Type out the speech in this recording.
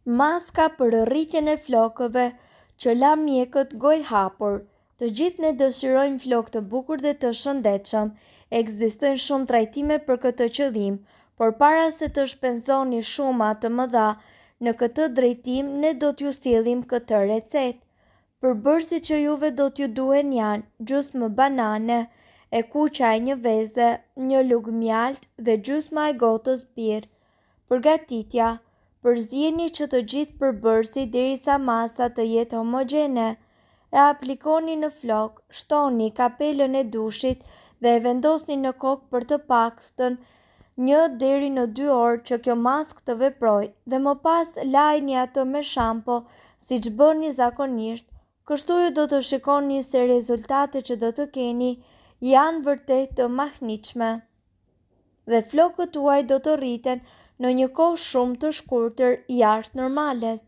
Maska për rritjen e flokëve që la mjekët gojë hapur. Të gjithë ne dëshirojmë flokë të bukur dhe të shëndetshëm. Ekzistojnë shumë trajtime për këtë qëllim, por para se të shpenzoni shuma të mëdha në këtë drejtim, ne do t'ju sillim këtë recetë. Përbërësit që juve do t'ju duhen janë gjysmë banane, e kuqa e një veze, një lugë mjalt dhe gjysma e gotës birë. Përgatitja: përzieni që të gjithë përbërësit derisa masa të jetë homogjene. E aplikoni në flok, shtoni kapelen e dushit dhe e vendosni në kokë për të paktën 1 deri në 2 orë që kjo maskë të veprojë dhe më pas lajni atë me shampo siç bëni zakonisht. Kështu ju do të shikoni se rezultatet që do të keni janë vërtet të mahnitshme dhe flokët tuaj do të rriten në një kohë shumë të shkurtër jashtë normales.